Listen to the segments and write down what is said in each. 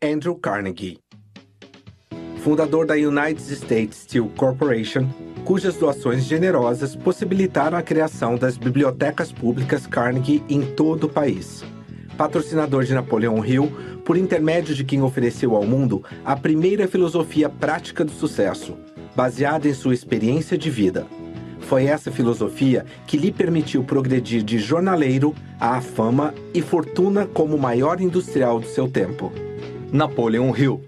Andrew Carnegie. Fundador da United States Steel Corporation, cujas doações generosas possibilitaram a criação das bibliotecas públicas Carnegie em todo o país. Patrocinador de Napoleon Hill, por intermédio de quem ofereceu ao mundo a primeira filosofia prática do sucesso, baseada em sua experiência de vida. Foi essa filosofia que lhe permitiu progredir de jornaleiro à fama e fortuna como o maior industrial do seu tempo. Napoleon Hill,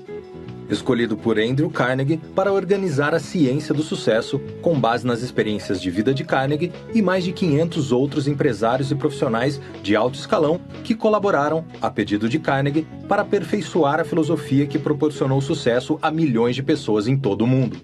escolhido por Andrew Carnegie para organizar a ciência do sucesso com base nas experiências de vida de Carnegie e mais de 500 outros empresários e profissionais de alto escalão que colaboraram, a pedido de Carnegie, para aperfeiçoar a filosofia que proporcionou sucesso a milhões de pessoas em todo o mundo.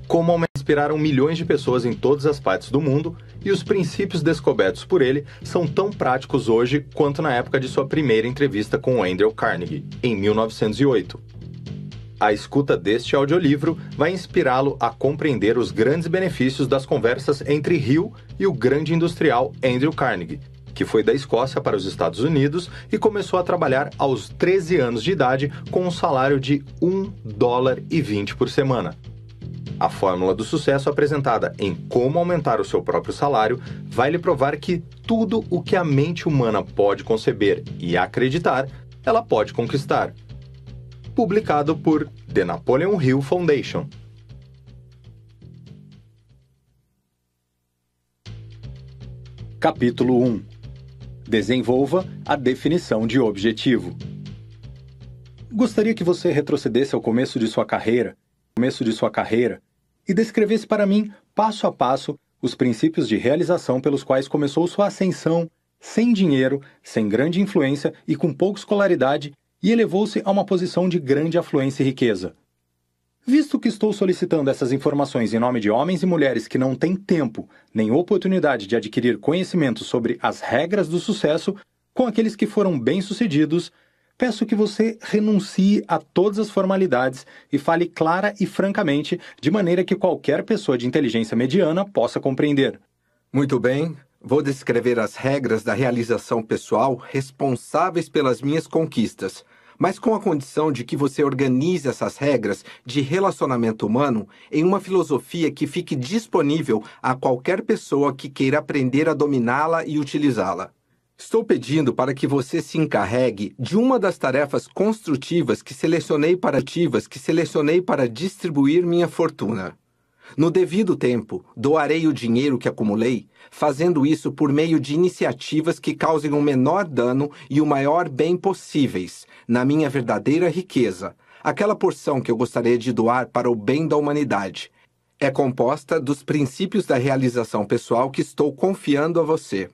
Como inspiraram milhões de pessoas em todas as partes do mundo, e os princípios descobertos por ele são tão práticos hoje quanto na época de sua primeira entrevista com Andrew Carnegie, em 1908. A escuta deste audiolivro vai inspirá-lo a compreender os grandes benefícios das conversas entre Hill e o grande industrial Andrew Carnegie, que foi da Escócia para os Estados Unidos e começou a trabalhar aos 13 anos de idade com um salário de $1,20 por semana. A fórmula do sucesso apresentada em Como Aumentar o Seu Próprio Salário vai lhe provar que tudo o que a mente humana pode conceber e acreditar, ela pode conquistar. Publicado por The Napoleon Hill Foundation. Capítulo 1. Desenvolva a definição de objetivo. Gostaria que você retrocedesse ao começo de sua carreira e descrevesse para mim, passo a passo, os princípios de realização pelos quais começou sua ascensão, sem dinheiro, sem grande influência e com pouca escolaridade, e elevou-se a uma posição de grande afluência e riqueza. Visto que estou solicitando essas informações em nome de homens e mulheres que não têm tempo nem oportunidade de adquirir conhecimento sobre as regras do sucesso com aqueles que foram bem-sucedidos, peço que você renuncie a todas as formalidades e fale clara e francamente, de maneira que qualquer pessoa de inteligência mediana possa compreender. Muito bem, vou descrever as regras da realização pessoal responsáveis pelas minhas conquistas, mas com a condição de que você organize essas regras de relacionamento humano em uma filosofia que fique disponível a qualquer pessoa que queira aprender a dominá-la e utilizá-la. Estou pedindo para que você se encarregue de uma das tarefas construtivas que selecionei para distribuir minha fortuna. No devido tempo, doarei o dinheiro que acumulei, fazendo isso por meio de iniciativas que causem o menor dano e o maior bem possíveis, na minha verdadeira riqueza, aquela porção que eu gostaria de doar para o bem da humanidade. É composta dos princípios da realização pessoal que estou confiando a você.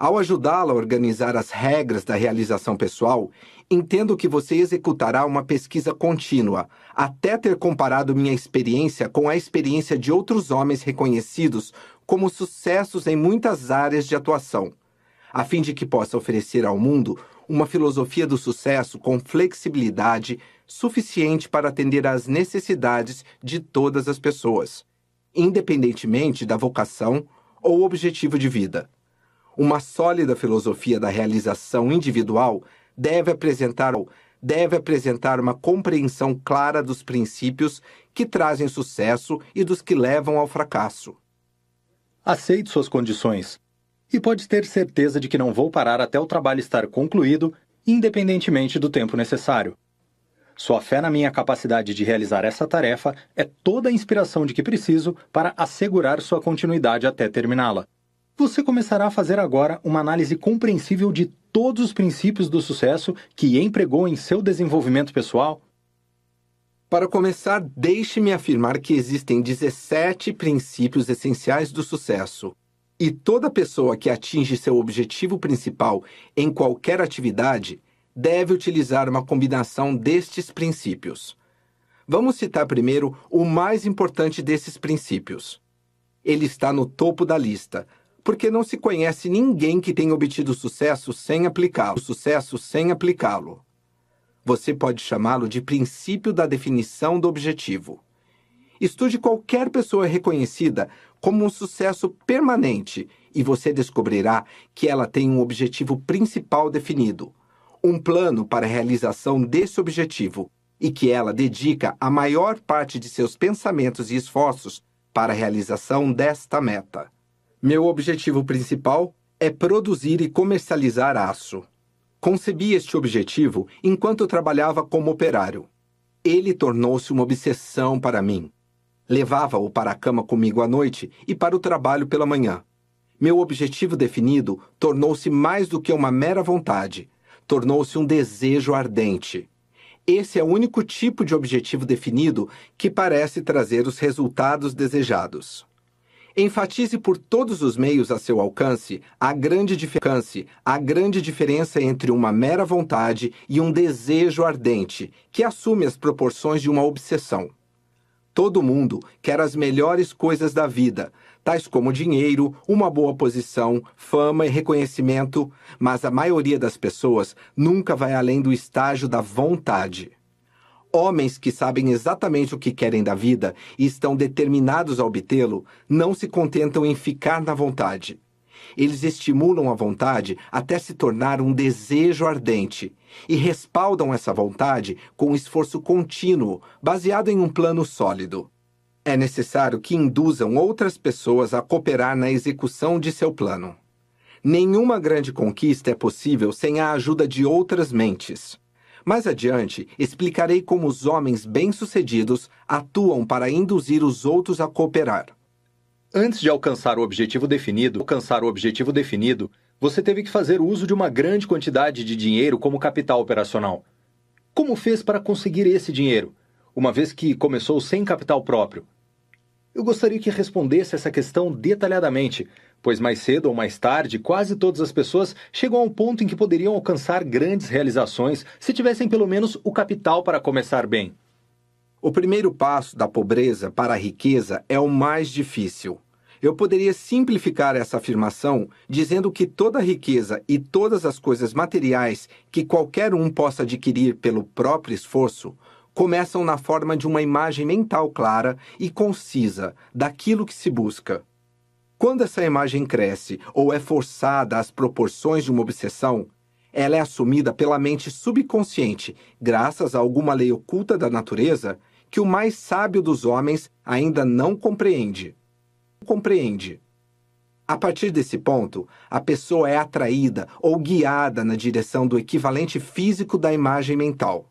Ao ajudá-la a organizar as regras da realização pessoal, entendo que você executará uma pesquisa contínua, até ter comparado minha experiência com a experiência de outros homens reconhecidos como sucessos em muitas áreas de atuação, a fim de que possa oferecer ao mundo uma filosofia do sucesso com flexibilidade suficiente para atender às necessidades de todas as pessoas, independentemente da vocação ou objetivo de vida. Uma sólida filosofia da realização individual deve apresentar uma compreensão clara dos princípios que trazem sucesso e dos que levam ao fracasso. Aceite suas condições. E pode ter certeza de que não vou parar até o trabalho estar concluído, independentemente do tempo necessário. Sua fé na minha capacidade de realizar essa tarefa é toda a inspiração de que preciso para assegurar sua continuidade até terminá-la. Você começará a fazer agora uma análise compreensível de todos os princípios do sucesso que empregou em seu desenvolvimento pessoal? Para começar, deixe-me afirmar que existem 17 princípios essenciais do sucesso. E toda pessoa que atinge seu objetivo principal em qualquer atividade deve utilizar uma combinação destes princípios. Vamos citar primeiro o mais importante desses princípios. Ele está no topo da lista, porque não se conhece ninguém que tenha obtido sucesso sem aplicá-lo. Você pode chamá-lo de princípio da definição do objetivo. Estude qualquer pessoa reconhecida como um sucesso permanente e você descobrirá que ela tem um objetivo principal definido, um plano para a realização desse objetivo e que ela dedica a maior parte de seus pensamentos e esforços para a realização desta meta. Meu objetivo principal é produzir e comercializar aço. Concebi este objetivo enquanto trabalhava como operário. Ele tornou-se uma obsessão para mim. Levava-o para a cama comigo à noite e para o trabalho pela manhã. Meu objetivo definido tornou-se mais do que uma mera vontade. Tornou-se um desejo ardente. Esse é o único tipo de objetivo definido que parece trazer os resultados desejados. Enfatize por todos os meios a seu alcance a grande diferença entre uma mera vontade e um desejo ardente, que assume as proporções de uma obsessão. Todo mundo quer as melhores coisas da vida, tais como dinheiro, uma boa posição, fama e reconhecimento, mas a maioria das pessoas nunca vai além do estágio da vontade. Homens que sabem exatamente o que querem da vida e estão determinados a obtê-lo, não se contentam em ficar na vontade. Eles estimulam a vontade até se tornar um desejo ardente e respaldam essa vontade com um esforço contínuo, baseado em um plano sólido. É necessário que induzam outras pessoas a cooperar na execução de seu plano. Nenhuma grande conquista é possível sem a ajuda de outras mentes. Mais adiante, explicarei como os homens bem-sucedidos atuam para induzir os outros a cooperar. Antes de alcançar o objetivo definido, você teve que fazer uso de uma grande quantidade de dinheiro como capital operacional. Como fez para conseguir esse dinheiro, uma vez que começou sem capital próprio? Eu gostaria que respondesse essa questão detalhadamente, pois mais cedo ou mais tarde, quase todas as pessoas chegam a um ponto em que poderiam alcançar grandes realizações se tivessem pelo menos o capital para começar bem. O primeiro passo da pobreza para a riqueza é o mais difícil. Eu poderia simplificar essa afirmação dizendo que toda riqueza e todas as coisas materiais que qualquer um possa adquirir pelo próprio esforço começam na forma de uma imagem mental clara e concisa daquilo que se busca. Quando essa imagem cresce ou é forçada às proporções de uma obsessão, ela é assumida pela mente subconsciente, graças a alguma lei oculta da natureza que o mais sábio dos homens ainda não compreende. A partir desse ponto, a pessoa é atraída ou guiada na direção do equivalente físico da imagem mental.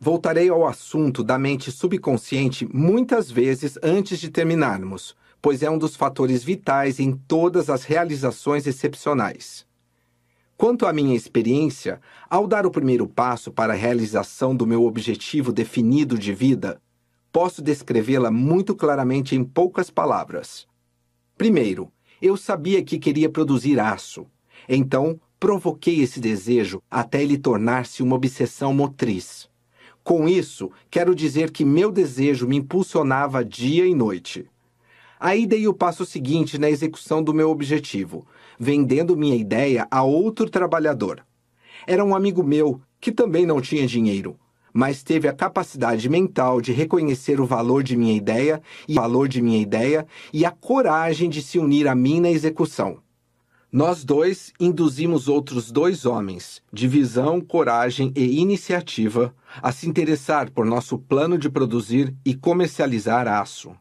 Voltarei ao assunto da mente subconsciente muitas vezes antes de terminarmos, pois é um dos fatores vitais em todas as realizações excepcionais. Quanto à minha experiência, ao dar o primeiro passo para a realização do meu objetivo definido de vida, posso descrevê-la muito claramente em poucas palavras. Primeiro, eu sabia que queria produzir aço. Então, provoquei esse desejo até ele tornar-se uma obsessão motriz. Com isso, quero dizer que meu desejo me impulsionava dia e noite. Aí dei o passo seguinte na execução do meu objetivo, vendendo minha ideia a outro trabalhador. Era um amigo meu que também não tinha dinheiro, mas teve a capacidade mental de reconhecer o valor de minha ideia e a coragem de se unir a mim na execução. Nós dois induzimos outros dois homens, de visão, coragem e iniciativa, a se interessar por nosso plano de produzir e comercializar aço.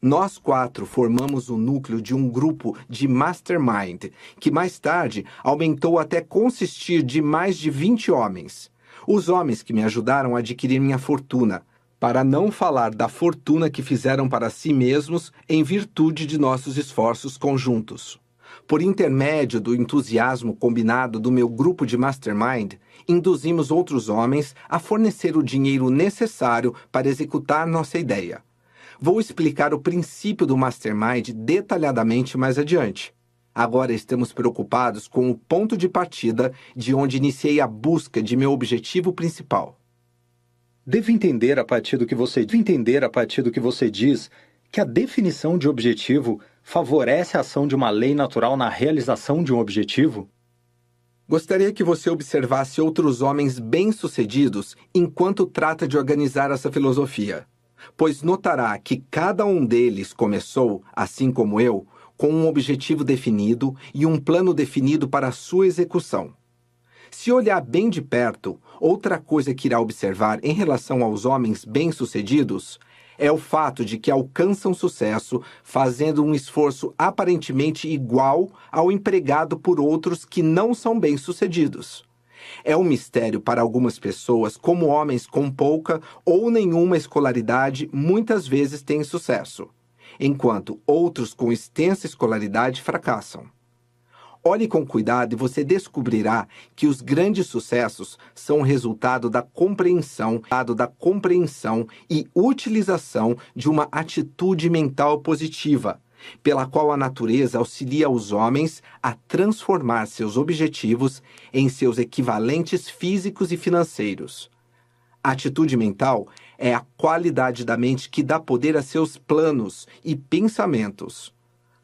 Nós quatro formamos o núcleo de um grupo de mastermind, que mais tarde aumentou até consistir de mais de 20 homens. Os homens que me ajudaram a adquirir minha fortuna, para não falar da fortuna que fizeram para si mesmos em virtude de nossos esforços conjuntos. Por intermédio do entusiasmo combinado do meu grupo de mastermind, induzimos outros homens a fornecer o dinheiro necessário para executar nossa ideia. Vou explicar o princípio do mastermind detalhadamente mais adiante. Agora estamos preocupados com o ponto de partida de onde iniciei a busca de meu objetivo principal. Devo entender a partir do que você diz que a definição de objetivo favorece a ação de uma lei natural na realização de um objetivo? Gostaria que você observasse outros homens bem-sucedidos enquanto trata de organizar essa filosofia. pois notará que cada um deles começou, assim como eu, com um objetivo definido e um plano definido para a sua execução. Se olhar bem de perto, outra coisa que irá observar em relação aos homens bem-sucedidos é o fato de que alcançam sucesso fazendo um esforço aparentemente igual ao empregado por outros que não são bem-sucedidos. É um mistério para algumas pessoas como homens com pouca ou nenhuma escolaridade muitas vezes têm sucesso, enquanto outros com extensa escolaridade fracassam. Olhe com cuidado e você descobrirá que os grandes sucessos são resultado da compreensão e utilização de uma atitude mental positiva, pela qual a natureza auxilia os homens a transformar seus objetivos em seus equivalentes físicos e financeiros. A atitude mental é a qualidade da mente que dá poder a seus planos e pensamentos.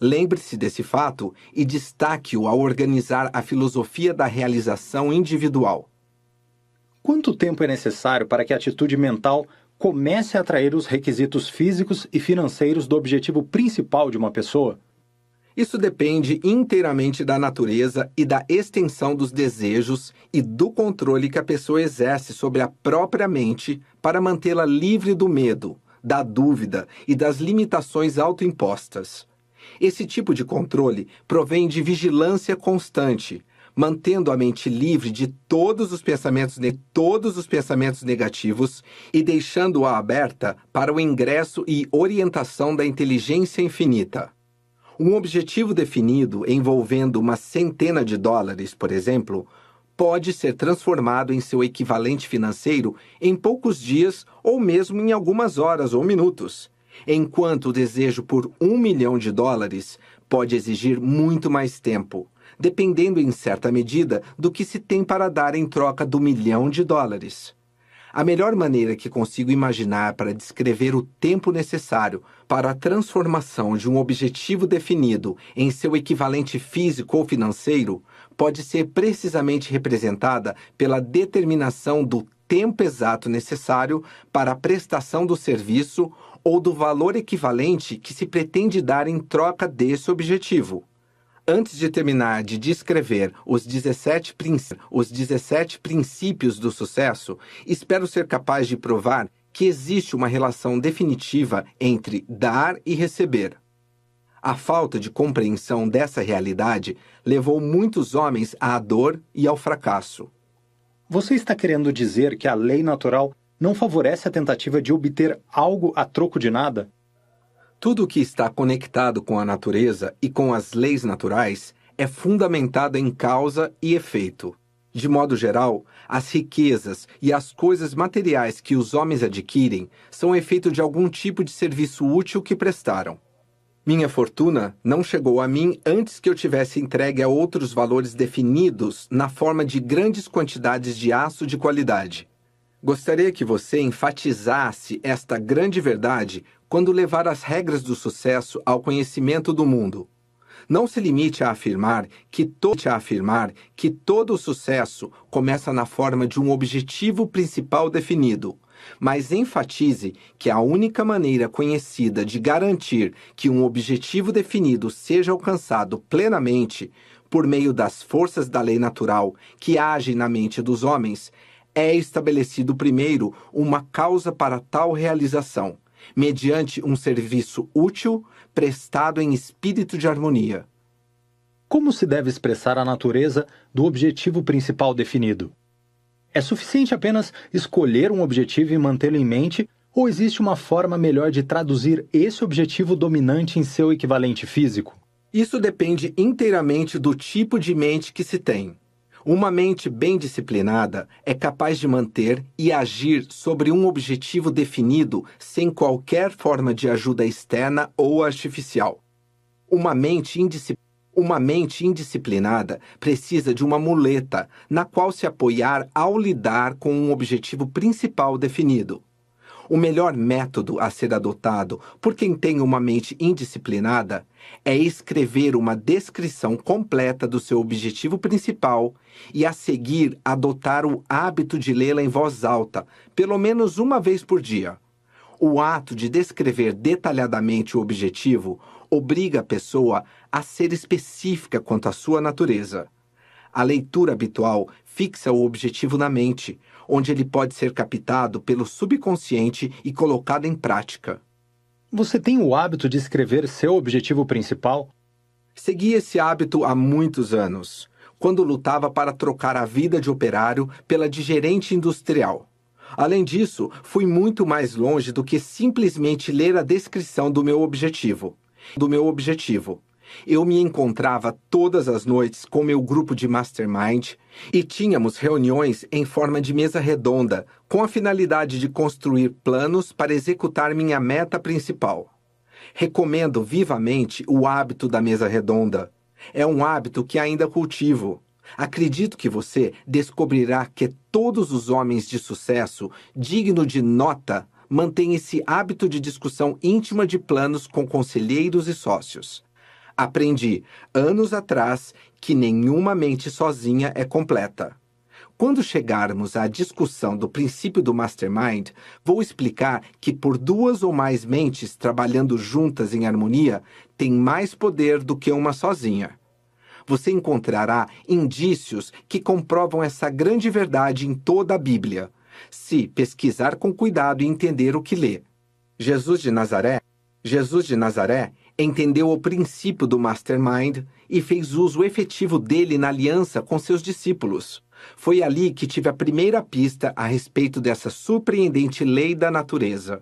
Lembre-se desse fato e destaque-o ao organizar a filosofia da realização individual. Quanto tempo é necessário para que a atitude mental comece a atrair os requisitos físicos e financeiros do objetivo principal de uma pessoa? Isso depende inteiramente da natureza e da extensão dos desejos e do controle que a pessoa exerce sobre a própria mente para mantê-la livre do medo, da dúvida e das limitações autoimpostas. Esse tipo de controle provém de vigilância constante, mantendo a mente livre de todos os pensamentos negativos e deixando-a aberta para o ingresso e orientação da inteligência infinita. Um objetivo definido envolvendo uma centena de dólares, por exemplo, pode ser transformado em seu equivalente financeiro em poucos dias ou mesmo em algumas horas ou minutos, enquanto o desejo por $1 milhão pode exigir muito mais tempo, dependendo em certa medida do que se tem para dar em troca do $1 milhão. A melhor maneira que consigo imaginar para descrever o tempo necessário para a transformação de um objetivo definido em seu equivalente físico ou financeiro pode ser precisamente representada pela determinação do tempo exato necessário para a prestação do serviço ou do valor equivalente que se pretende dar em troca desse objetivo. Antes de terminar de descrever os 17 princípios do sucesso, espero ser capaz de provar que existe uma relação definitiva entre dar e receber. A falta de compreensão dessa realidade levou muitos homens à dor e ao fracasso. Você está querendo dizer que a lei natural não favorece a tentativa de obter algo a troco de nada? Tudo o que está conectado com a natureza e com as leis naturais é fundamentado em causa e efeito. De modo geral, as riquezas e as coisas materiais que os homens adquirem são efeito de algum tipo de serviço útil que prestaram. Minha fortuna não chegou a mim antes que eu tivesse entregue a outros valores definidos na forma de grandes quantidades de aço de qualidade. Gostaria que você enfatizasse esta grande verdade quando levar as regras do sucesso ao conhecimento do mundo. Não se limite a afirmar que todo o sucesso começa na forma de um objetivo principal definido, mas enfatize que a única maneira conhecida de garantir que um objetivo definido seja alcançado plenamente por meio das forças da lei natural que agem na mente dos homens é estabelecido primeiro uma causa para tal realização, mediante um serviço útil prestado em espírito de harmonia. Como se deve expressar a natureza do objetivo principal definido? É suficiente apenas escolher um objetivo e mantê-lo em mente, ou existe uma forma melhor de traduzir esse objetivo dominante em seu equivalente físico? Isso depende inteiramente do tipo de mente que se tem. Uma mente bem disciplinada é capaz de manter e agir sobre um objetivo definido sem qualquer forma de ajuda externa ou artificial. Uma mente indisciplinada precisa de uma muleta na qual se apoiar ao lidar com um objetivo principal definido. O melhor método a ser adotado por quem tem uma mente indisciplinada é escrever uma descrição completa do seu objetivo principal e, a seguir, adotar o hábito de lê-la em voz alta, pelo menos uma vez por dia. O ato de descrever detalhadamente o objetivo obriga a pessoa a ser específica quanto à sua natureza. A leitura habitual fixa o objetivo na mente, onde ele pode ser captado pelo subconsciente e colocado em prática. Você tem o hábito de escrever seu objetivo principal? Segui esse hábito há muitos anos, quando lutava para trocar a vida de operário pela de gerente industrial. Além disso, fui muito mais longe do que simplesmente ler a descrição do meu objetivo. Eu me encontrava todas as noites com meu grupo de mastermind e tínhamos reuniões em forma de mesa redonda, com a finalidade de construir planos para executar minha meta principal. Recomendo vivamente o hábito da mesa redonda. É um hábito que ainda cultivo. Acredito que você descobrirá que todos os homens de sucesso, digno de nota, mantêm esse hábito de discussão íntima de planos com conselheiros e sócios. Aprendi, anos atrás, que nenhuma mente sozinha é completa. Quando chegarmos à discussão do princípio do Mastermind, vou explicar que por 2 ou mais mentes trabalhando juntas em harmonia, tem mais poder do que uma sozinha. Você encontrará indícios que comprovam essa grande verdade em toda a Bíblia, se pesquisar com cuidado e entender o que lê. Jesus de Nazaré entendeu o princípio do Mastermind e fez uso efetivo dele na aliança com seus discípulos. Foi ali que tive a primeira pista a respeito dessa surpreendente lei da natureza.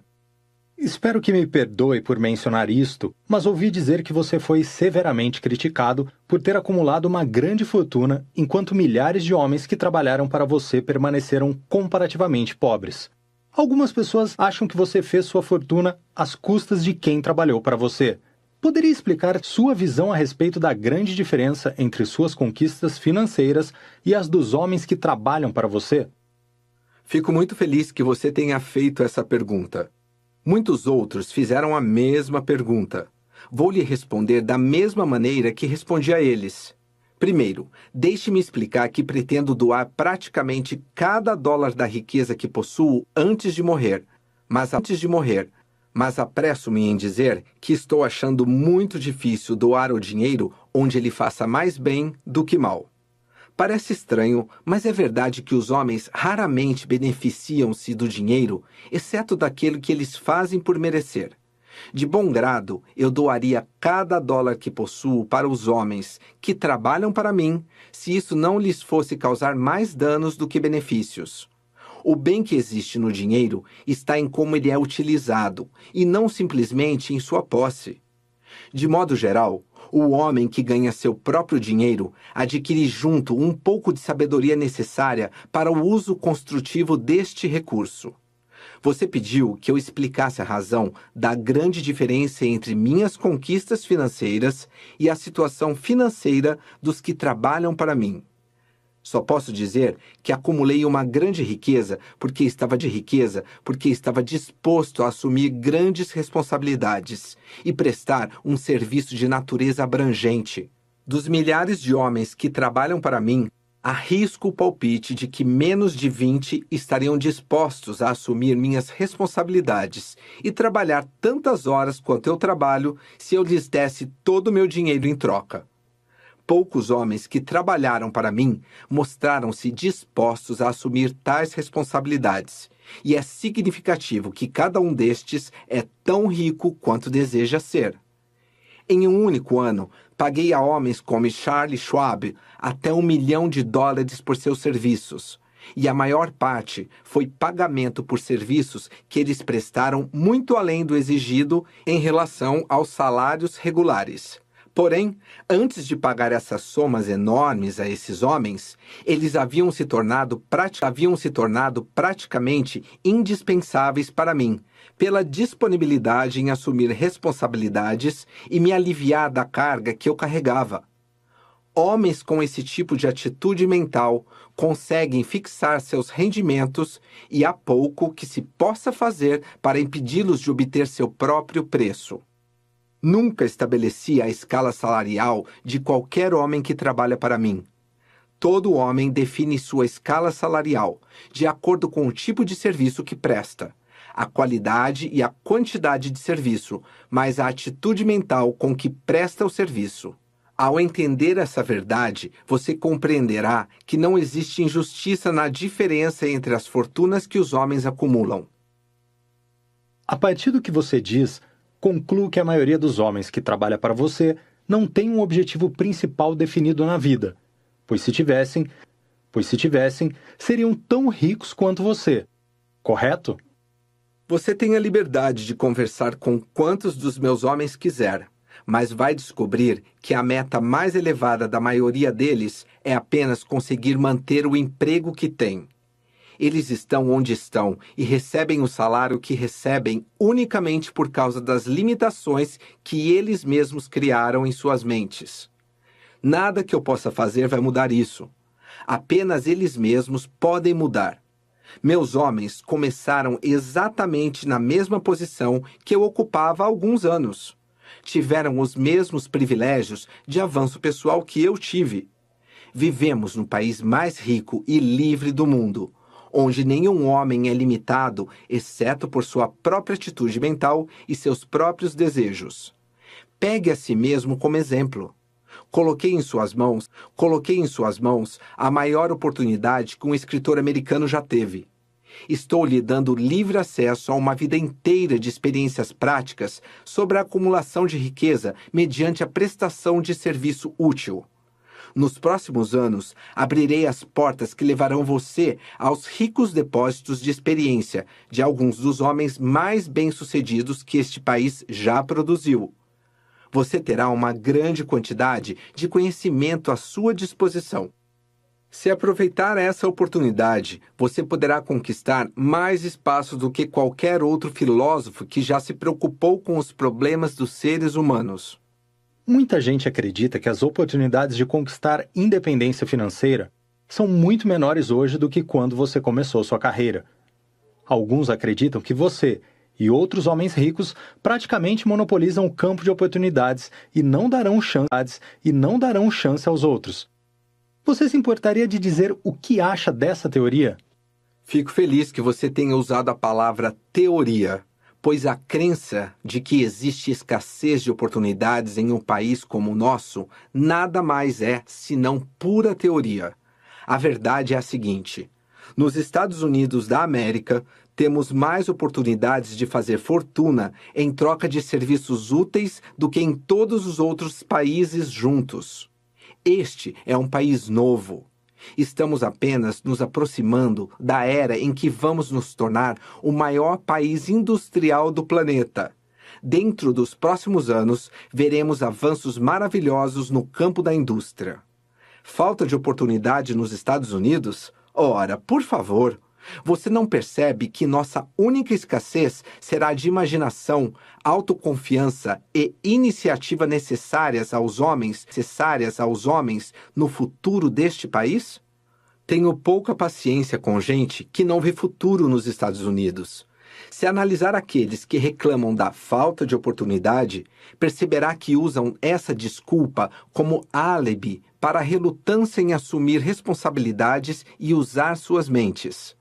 Espero que me perdoe por mencionar isto, mas ouvi dizer que você foi severamente criticado por ter acumulado uma grande fortuna, enquanto milhares de homens que trabalharam para você permaneceram comparativamente pobres. Algumas pessoas acham que você fez sua fortuna às custas de quem trabalhou para você. Poderia explicar sua visão a respeito da grande diferença entre suas conquistas financeiras e as dos homens que trabalham para você? Fico muito feliz que você tenha feito essa pergunta. Muitos outros fizeram a mesma pergunta. Vou lhe responder da mesma maneira que respondi a eles. Primeiro, deixe-me explicar que pretendo doar praticamente cada dólar da riqueza que possuo antes de morrer. Mas apresso-me em dizer que estou achando muito difícil doar o dinheiro onde ele faça mais bem do que mal. Parece estranho, mas é verdade que os homens raramente beneficiam-se do dinheiro, exceto daquele que eles fazem por merecer. De bom grado, eu doaria cada dólar que possuo para os homens que trabalham para mim, se isso não lhes fosse causar mais danos do que benefícios. O bem que existe no dinheiro está em como ele é utilizado, e não simplesmente em sua posse. De modo geral, o homem que ganha seu próprio dinheiro adquire junto um pouco de sabedoria necessária para o uso construtivo deste recurso. Você pediu que eu explicasse a razão da grande diferença entre minhas conquistas financeiras e a situação financeira dos que trabalham para mim. Só posso dizer que acumulei uma grande riqueza porque estava disposto a assumir grandes responsabilidades e prestar um serviço de natureza abrangente. Dos milhares de homens que trabalham para mim, arrisco o palpite de que menos de 20 estariam dispostos a assumir minhas responsabilidades e trabalhar tantas horas quanto eu trabalho se eu lhes desse todo o meu dinheiro em troca. Poucos homens que trabalharam para mim mostraram-se dispostos a assumir tais responsabilidades, e é significativo que cada um destes é tão rico quanto deseja ser. Em um único ano, paguei a homens como Charles Schwab até $1 milhão por seus serviços, e a maior parte foi pagamento por serviços que eles prestaram muito além do exigido em relação aos salários regulares. Porém, antes de pagar essas somas enormes a esses homens, eles haviam se tornado praticamente indispensáveis para mim, pela disponibilidade em assumir responsabilidades e me aliviar da carga que eu carregava. Homens com esse tipo de atitude mental conseguem fixar seus rendimentos e há pouco que se possa fazer para impedi-los de obter seu próprio preço. Nunca estabeleci a escala salarial de qualquer homem que trabalha para mim. Todo homem define sua escala salarial, de acordo com o tipo de serviço que presta. a qualidade e a quantidade de serviço, mas a atitude mental com que presta o serviço. Ao entender essa verdade, você compreenderá que não existe injustiça na diferença entre as fortunas que os homens acumulam. A partir do que você diz, concluo que a maioria dos homens que trabalha para você não tem um objetivo principal definido na vida, pois se tivessem, seriam tão ricos quanto você. Correto? Você tem a liberdade de conversar com quantos dos meus homens quiser, mas vai descobrir que a meta mais elevada da maioria deles é apenas conseguir manter o emprego que têm. Eles estão onde estão e recebem o salário que recebem unicamente por causa das limitações que eles mesmos criaram em suas mentes. Nada que eu possa fazer vai mudar isso. Apenas eles mesmos podem mudar. Meus homens começaram exatamente na mesma posição que eu ocupava há alguns anos. Tiveram os mesmos privilégios de avanço pessoal que eu tive. Vivemos no país mais rico e livre do mundo, onde nenhum homem é limitado, exceto por sua própria atitude mental e seus próprios desejos. Pegue a si mesmo como exemplo. Coloquei em suas mãos a maior oportunidade que um escritor americano já teve. Estou lhe dando livre acesso a uma vida inteira de experiências práticas sobre a acumulação de riqueza mediante a prestação de serviço útil. Nos próximos anos, abrirei as portas que levarão você aos ricos depósitos de experiência de alguns dos homens mais bem-sucedidos que este país já produziu. Você terá uma grande quantidade de conhecimento à sua disposição. Se aproveitar essa oportunidade, você poderá conquistar mais espaço do que qualquer outro filósofo que já se preocupou com os problemas dos seres humanos. Muita gente acredita que as oportunidades de conquistar independência financeira são muito menores hoje do que quando você começou sua carreira. Alguns acreditam que você e outros homens ricos praticamente monopolizam o campo de oportunidades e não darão chance aos outros. Você se importaria de dizer o que acha dessa teoria? Fico feliz que você tenha usado a palavra teoria, pois a crença de que existe escassez de oportunidades em um país como o nosso nada mais é senão pura teoria. A verdade é a seguinte: nos Estados Unidos da América, temos mais oportunidades de fazer fortuna em troca de serviços úteis do que em todos os outros países juntos. Este é um país novo. Estamos apenas nos aproximando da era em que vamos nos tornar o maior país industrial do planeta. Dentro dos próximos anos, veremos avanços maravilhosos no campo da indústria. Falta de oportunidade nos Estados Unidos? Ora, por favor! Você não percebe que nossa única escassez será de imaginação, autoconfiança e iniciativa necessárias aos homens no futuro deste país? Tenho pouca paciência com gente que não vê futuro nos Estados Unidos. Se analisar aqueles que reclamam da falta de oportunidade, perceberá que usam essa desculpa como álibi para a relutância em assumir responsabilidades e usar suas mentes.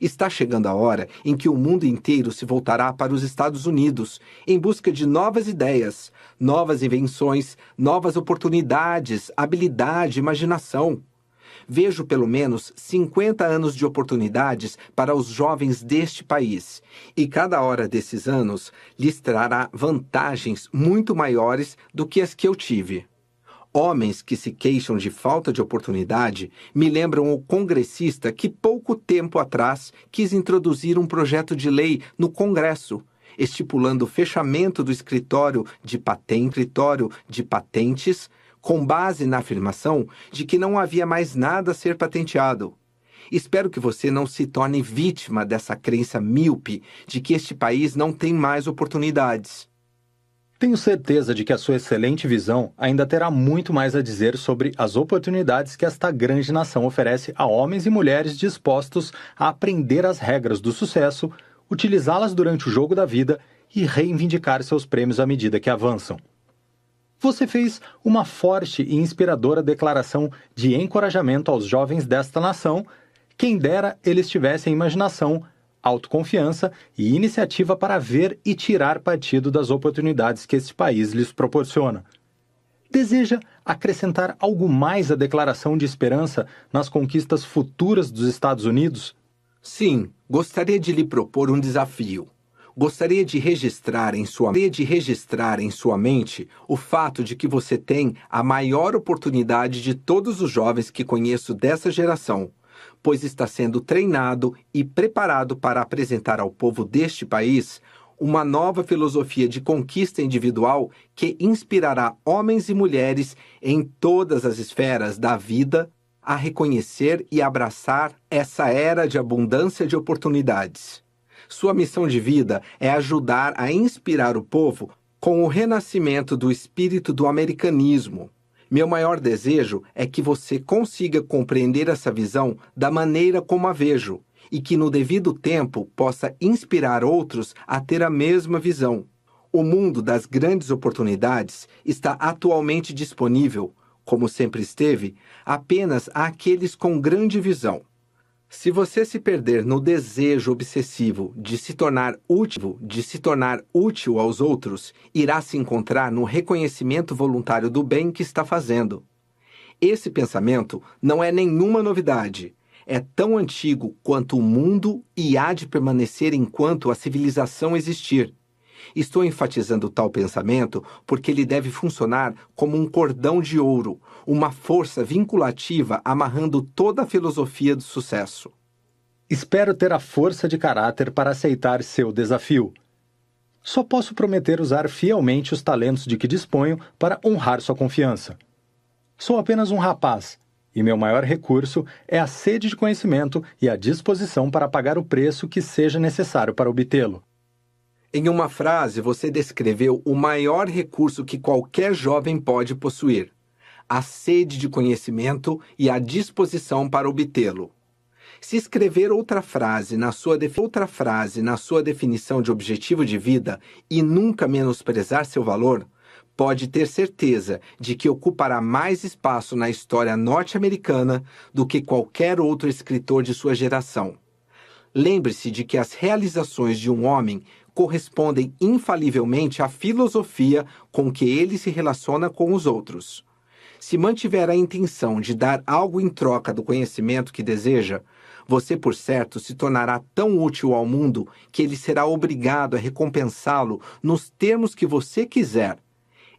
Está chegando a hora em que o mundo inteiro se voltará para os Estados Unidos em busca de novas ideias, novas invenções, novas oportunidades, habilidade, imaginação. Vejo pelo menos 50 anos de oportunidades para os jovens deste país, e cada hora desses anos lhes trará vantagens muito maiores do que as que eu tive. Homens que se queixam de falta de oportunidade me lembram o congressista que pouco tempo atrás quis introduzir um projeto de lei no Congresso, estipulando o fechamento do escritório de patentes com base na afirmação de que não havia mais nada a ser patenteado. Espero que você não se torne vítima dessa crença míope de que este país não tem mais oportunidades. Tenho certeza de que a sua excelente visão ainda terá muito mais a dizer sobre as oportunidades que esta grande nação oferece a homens e mulheres dispostos a aprender as regras do sucesso, utilizá-las durante o jogo da vida e reivindicar seus prêmios à medida que avançam. Você fez uma forte e inspiradora declaração de encorajamento aos jovens desta nação, quem dera eles tivessem imaginação, autoconfiança e iniciativa para ver e tirar partido das oportunidades que este país lhes proporciona. Deseja acrescentar algo mais à declaração de esperança nas conquistas futuras dos Estados Unidos? Sim, gostaria de lhe propor um desafio. Gostaria de registrar em sua mente o fato de que você tem a maior oportunidade de todos os jovens que conheço dessa geração, pois está sendo treinado e preparado para apresentar ao povo deste país uma nova filosofia de conquista individual que inspirará homens e mulheres em todas as esferas da vida a reconhecer e abraçar essa era de abundância de oportunidades. Sua missão de vida é ajudar a inspirar o povo com o renascimento do espírito do americanismo. Meu maior desejo é que você consiga compreender essa visão da maneira como a vejo e que no devido tempo possa inspirar outros a ter a mesma visão. O mundo das grandes oportunidades está atualmente disponível, como sempre esteve, apenas àqueles com grande visão. Se você se perder no desejo obsessivo de se tornar útil aos outros, irá se encontrar no reconhecimento voluntário do bem que está fazendo. Esse pensamento não é nenhuma novidade. É tão antigo quanto o mundo e há de permanecer enquanto a civilização existir. Estou enfatizando tal pensamento porque ele deve funcionar como um cordão de ouro, uma força vinculativa amarrando toda a filosofia do sucesso. Espero ter a força de caráter para aceitar seu desafio. Só posso prometer usar fielmente os talentos de que disponho para honrar sua confiança. Sou apenas um rapaz, e meu maior recurso é a sede de conhecimento e a disposição para pagar o preço que seja necessário para obtê-lo. Em uma frase, você descreveu o maior recurso que qualquer jovem pode possuir: a sede de conhecimento e a disposição para obtê-lo. Se escrever outra frase na sua definição de objetivo de vida e nunca menosprezar seu valor, pode ter certeza de que ocupará mais espaço na história norte-americana do que qualquer outro escritor de sua geração. Lembre-se de que as realizações de um homem correspondem infalivelmente à filosofia com que ele se relaciona com os outros. Se mantiver a intenção de dar algo em troca do conhecimento que deseja, você, por certo, se tornará tão útil ao mundo que ele será obrigado a recompensá-lo nos termos que você quiser.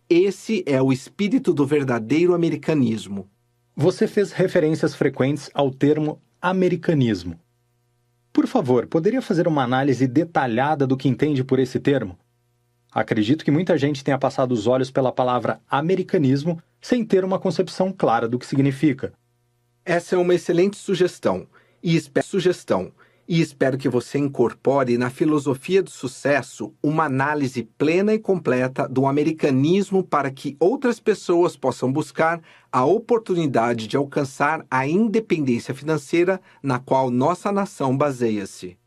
Esse é o espírito do verdadeiro americanismo. Você fez referências frequentes ao termo americanismo. Por favor, poderia fazer uma análise detalhada do que entende por esse termo? Acredito que muita gente tenha passado os olhos pela palavra americanismo sem ter uma concepção clara do que significa. Essa é uma excelente sugestão, e espero que você incorpore na filosofia do sucesso uma análise plena e completa do americanismo para que outras pessoas possam buscar a oportunidade de alcançar a independência financeira na qual nossa nação baseia-se.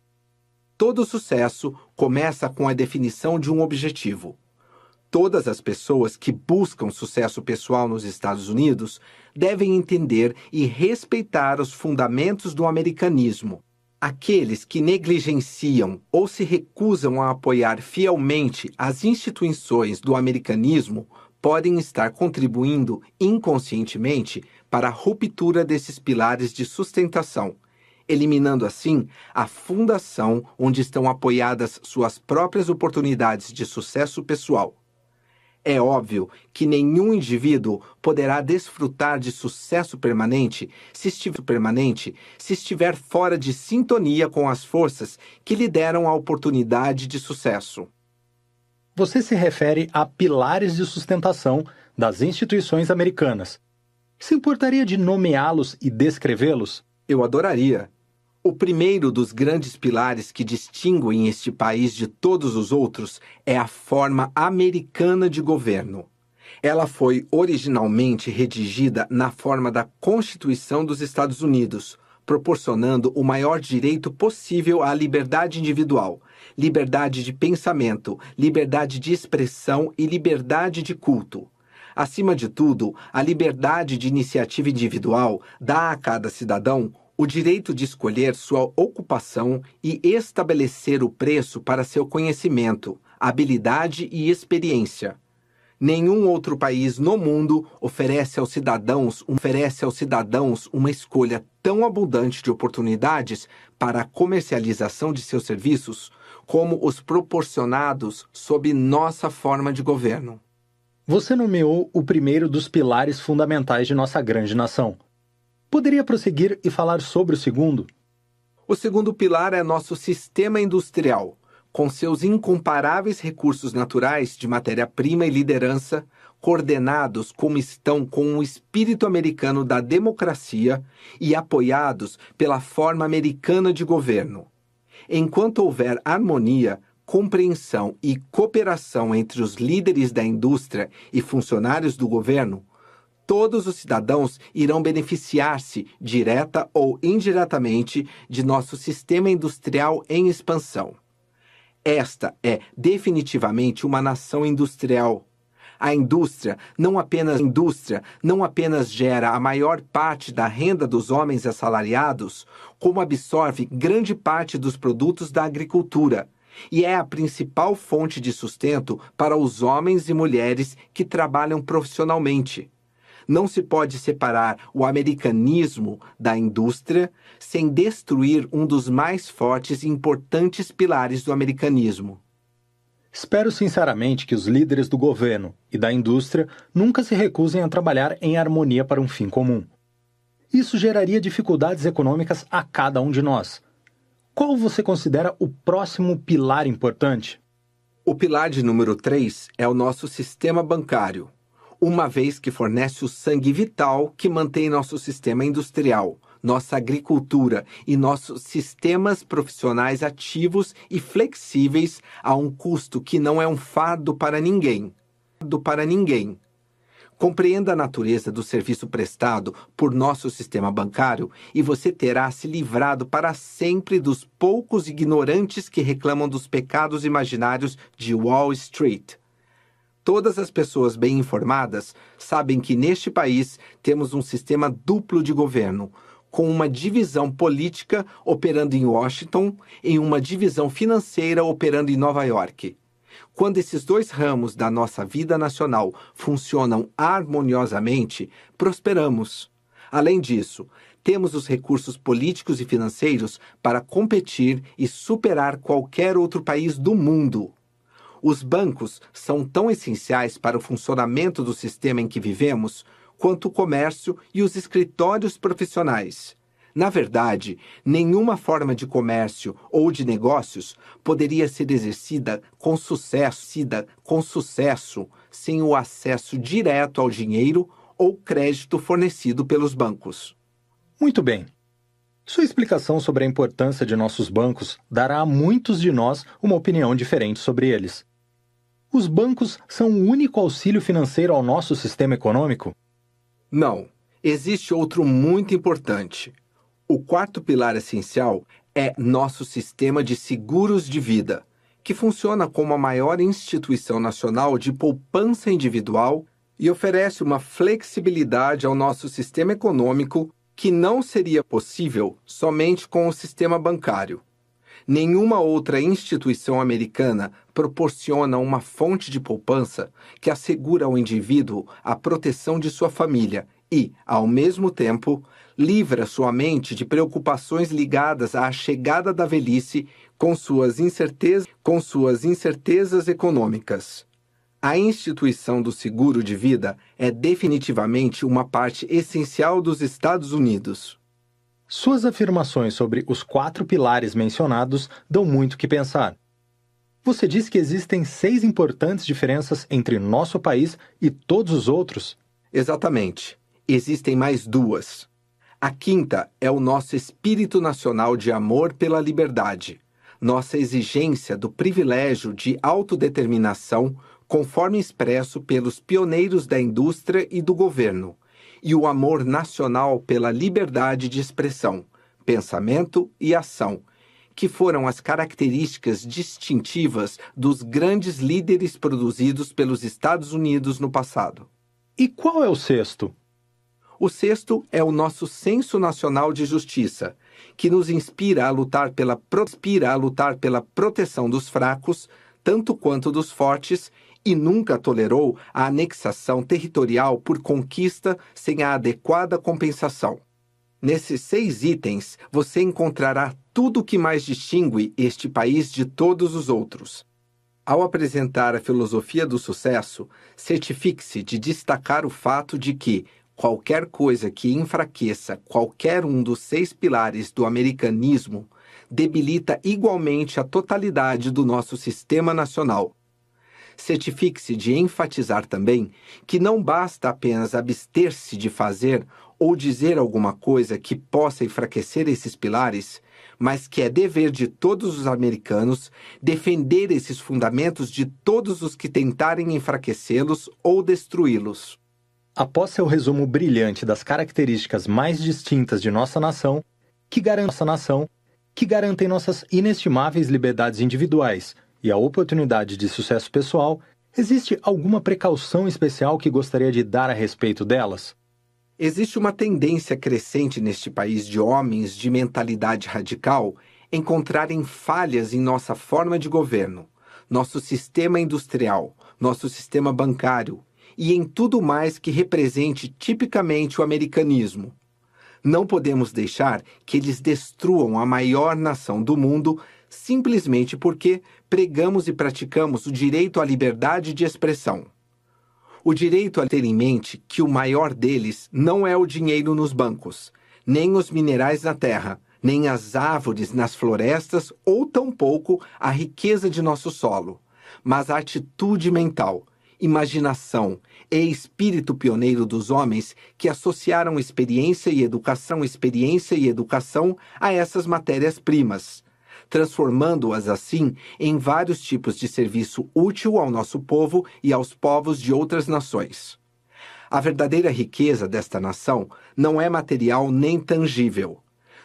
Todo sucesso começa com a definição de um objetivo. Todas as pessoas que buscam sucesso pessoal nos Estados Unidos devem entender e respeitar os fundamentos do americanismo. Aqueles que negligenciam ou se recusam a apoiar fielmente as instituições do americanismo podem estar contribuindo inconscientemente para a ruptura desses pilares de sustentação, eliminando assim a fundação onde estão apoiadas suas próprias oportunidades de sucesso pessoal. É óbvio que nenhum indivíduo poderá desfrutar de sucesso permanente se estiver fora de sintonia com as forças que lhe deram a oportunidade de sucesso. Você se refere a pilares de sustentação das instituições americanas. Se importaria de nomeá-los e descrevê-los? Eu adoraria. O primeiro dos grandes pilares que distinguem este país de todos os outros é a forma americana de governo. Ela foi originalmente redigida na forma da Constituição dos Estados Unidos, proporcionando o maior direito possível à liberdade individual, liberdade de pensamento, liberdade de expressão e liberdade de culto. Acima de tudo, a liberdade de iniciativa individual dá a cada cidadão O direito de escolher sua ocupação e estabelecer o preço para seu conhecimento, habilidade e experiência. Nenhum outro país no mundo oferece aos cidadãos uma escolha tão abundante de oportunidades para a comercialização de seus serviços como os proporcionados sob nossa forma de governo. Você nomeou o primeiro dos pilares fundamentais de nossa grande nação. Poderia prosseguir e falar sobre o segundo? O segundo pilar é nosso sistema industrial, com seus incomparáveis recursos naturais de matéria-prima e liderança, coordenados como estão com o espírito americano da democracia e apoiados pela forma americana de governo. Enquanto houver harmonia, compreensão e cooperação entre os líderes da indústria e funcionários do governo, todos os cidadãos irão beneficiar-se, direta ou indiretamente, de nosso sistema industrial em expansão. Esta é definitivamente uma nação industrial. A indústria não apenas gera a maior parte da renda dos homens assalariados, como absorve grande parte dos produtos da agricultura, e é a principal fonte de sustento para os homens e mulheres que trabalham profissionalmente. Não se pode separar o americanismo da indústria sem destruir um dos mais fortes e importantes pilares do americanismo. Espero sinceramente que os líderes do governo e da indústria nunca se recusem a trabalhar em harmonia para um fim comum. Isso geraria dificuldades econômicas a cada um de nós. Qual você considera o próximo pilar importante? O pilar de número 3 é o nosso sistema bancário, uma vez que fornece o sangue vital que mantém nosso sistema industrial, nossa agricultura e nossos sistemas profissionais ativos e flexíveis a um custo que não é um fardo para ninguém. Compreenda a natureza do serviço prestado por nosso sistema bancário e você terá se livrado para sempre dos poucos ignorantes que reclamam dos pecados imaginários de Wall Street. Todas as pessoas bem informadas sabem que neste país temos um sistema duplo de governo, com uma divisão política operando em Washington e uma divisão financeira operando em Nova York. Quando esses dois ramos da nossa vida nacional funcionam harmoniosamente, prosperamos. Além disso, temos os recursos políticos e financeiros para competir e superar qualquer outro país do mundo. Os bancos são tão essenciais para o funcionamento do sistema em que vivemos quanto o comércio e os escritórios profissionais. Na verdade, nenhuma forma de comércio ou de negócios poderia ser exercida com sucesso sem o acesso direto ao dinheiro ou crédito fornecido pelos bancos. Muito bem. Sua explicação sobre a importância de nossos bancos dará a muitos de nós uma opinião diferente sobre eles. Os bancos são o único auxílio financeiro ao nosso sistema econômico? Não. Existe outro muito importante. O quarto pilar essencial é nosso sistema de seguros de vida, que funciona como a maior instituição nacional de poupança individual e oferece uma flexibilidade ao nosso sistema econômico que não seria possível somente com o sistema bancário. Nenhuma outra instituição americana proporciona uma fonte de poupança que assegura ao indivíduo a proteção de sua família e, ao mesmo tempo, livra sua mente de preocupações ligadas à chegada da velhice com suas incertezas econômicas. A instituição do seguro de vida é definitivamente uma parte essencial dos Estados Unidos. Suas afirmações sobre os 4 pilares mencionados dão muito o que pensar. Você disse que existem 6 importantes diferenças entre nosso país e todos os outros? Exatamente. Existem mais 2. A quinta é o nosso espírito nacional de amor pela liberdade, nossa exigência do privilégio de autodeterminação, conforme expresso pelos pioneiros da indústria e do governo, e o amor nacional pela liberdade de expressão, pensamento e ação, que foram as características distintivas dos grandes líderes produzidos pelos Estados Unidos no passado. E qual é o 6º? O sexto é o nosso senso nacional de justiça, que nos inspira a lutar pela proteção dos fracos, tanto quanto dos fortes, e nunca tolerou a anexação territorial por conquista sem a adequada compensação. Nesses 6 itens, você encontrará tudo o que mais distingue este país de todos os outros. Ao apresentar a filosofia do sucesso, certifique-se de destacar o fato de que qualquer coisa que enfraqueça qualquer um dos 6 pilares do americanismo debilita igualmente a totalidade do nosso sistema nacional. Certifique-se de enfatizar também que não basta apenas abster-se de fazer ou dizer alguma coisa que possa enfraquecer esses pilares, mas que é dever de todos os americanos defender esses fundamentos de todos os que tentarem enfraquecê-los ou destruí-los. Após seu resumo brilhante das características mais distintas de nossa nação, que garantem nossas inestimáveis liberdades individuais e a oportunidade de sucesso pessoal, existe alguma precaução especial que gostaria de dar a respeito delas? Existe uma tendência crescente neste país de homens de mentalidade radical encontrarem falhas em nossa forma de governo, nosso sistema industrial, nosso sistema bancário e em tudo mais que represente tipicamente o americanismo. Não podemos deixar que eles destruam a maior nação do mundo simplesmente porque pregamos e praticamos o direito à liberdade de expressão. O direito a ter em mente que o maior deles não é o dinheiro nos bancos, nem os minerais na terra, nem as árvores nas florestas ou tampouco a riqueza de nosso solo, mas a atitude mental, imaginação e espírito pioneiro dos homens que associaram experiência e educação a essas matérias-primas, transformando-as assim em vários tipos de serviço útil ao nosso povo e aos povos de outras nações. A verdadeira riqueza desta nação não é material nem tangível.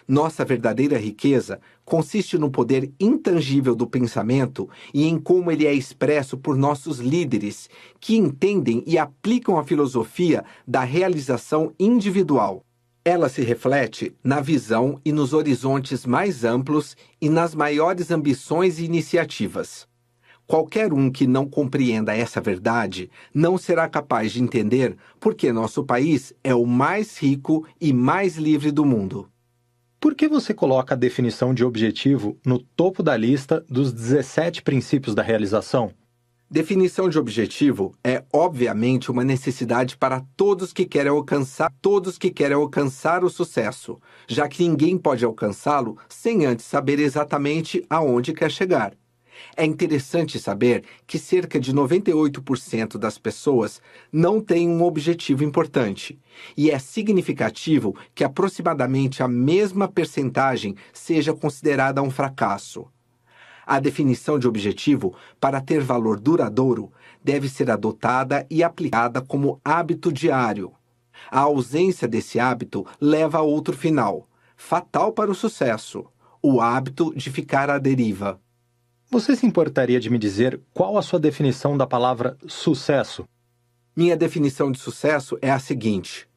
Nossa verdadeira riqueza consiste no poder intangível do pensamento e em como ele é expresso por nossos líderes, que entendem e aplicam a filosofia da realização individual. Ela se reflete na visão e nos horizontes mais amplos e nas maiores ambições e iniciativas. Qualquer um que não compreenda essa verdade não será capaz de entender por que nosso país é o mais rico e mais livre do mundo. Por que você coloca a definição de objetivo no topo da lista dos 17 princípios da realização? Definição de objetivo é, obviamente, uma necessidade para todos que querem alcançar o sucesso, já que ninguém pode alcançá-lo sem antes saber exatamente aonde quer chegar. É interessante saber que cerca de 98% das pessoas não têm um objetivo importante, e é significativo que aproximadamente a mesma percentagem seja considerada um fracasso. A definição de objetivo, para ter valor duradouro, deve ser adotada e aplicada como hábito diário. A ausência desse hábito leva a outro final, fatal para o sucesso, o hábito de ficar à deriva. Você se importaria de me dizer qual a sua definição da palavra sucesso? Minha definição de sucesso é a seguinte: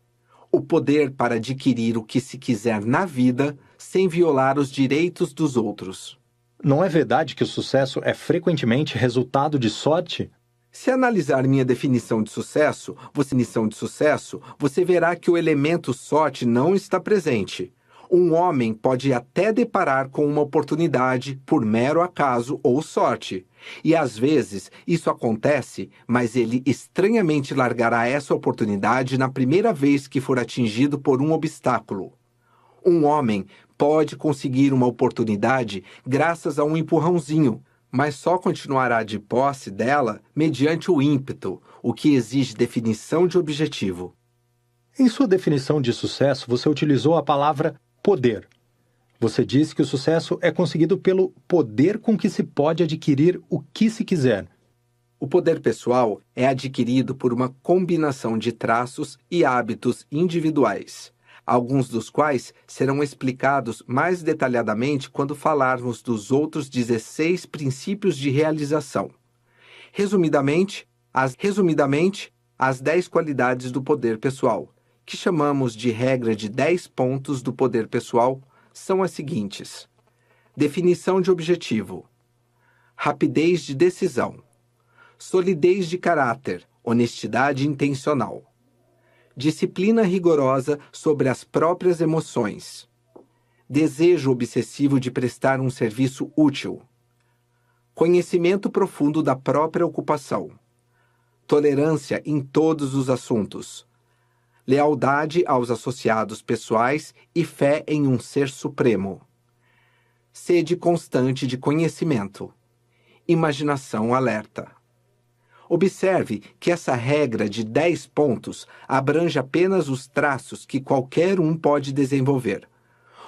o poder para adquirir o que se quiser na vida sem violar os direitos dos outros. Não é verdade que o sucesso é frequentemente resultado de sorte? Se analisar minha definição de sucesso, você verá que o elemento sorte não está presente. Um homem pode até deparar com uma oportunidade por mero acaso ou sorte. E às vezes isso acontece, mas ele estranhamente largará essa oportunidade na primeira vez que for atingido por um obstáculo. Um homem pode conseguir uma oportunidade graças a um empurrãozinho, mas só continuará de posse dela mediante o ímpeto, o que exige definição de objetivo. Em sua definição de sucesso, você utilizou a palavra poder. Você disse que o sucesso é conseguido pelo poder com que se pode adquirir o que se quiser. O poder pessoal é adquirido por uma combinação de traços e hábitos individuais, alguns dos quais serão explicados mais detalhadamente quando falarmos dos outros 16 princípios de realização. Resumidamente, as 10 qualidades do poder pessoal, que chamamos de regra de 10 pontos do poder pessoal, são as seguintes: definição de objetivo, rapidez de decisão, solidez de caráter, honestidade intencional, disciplina rigorosa sobre as próprias emoções, desejo obsessivo de prestar um serviço útil, conhecimento profundo da própria ocupação, tolerância em todos os assuntos, lealdade aos associados pessoais e fé em um ser supremo, sede constante de conhecimento, imaginação alerta. Observe que essa regra de 10 pontos abrange apenas os traços que qualquer um pode desenvolver.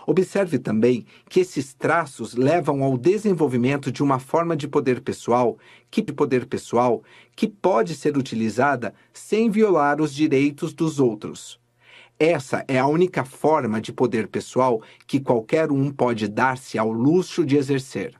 Observe também que esses traços levam ao desenvolvimento de uma forma de poder pessoal que pode ser utilizada sem violar os direitos dos outros. Essa é a única forma de poder pessoal que qualquer um pode dar-se ao luxo de exercer.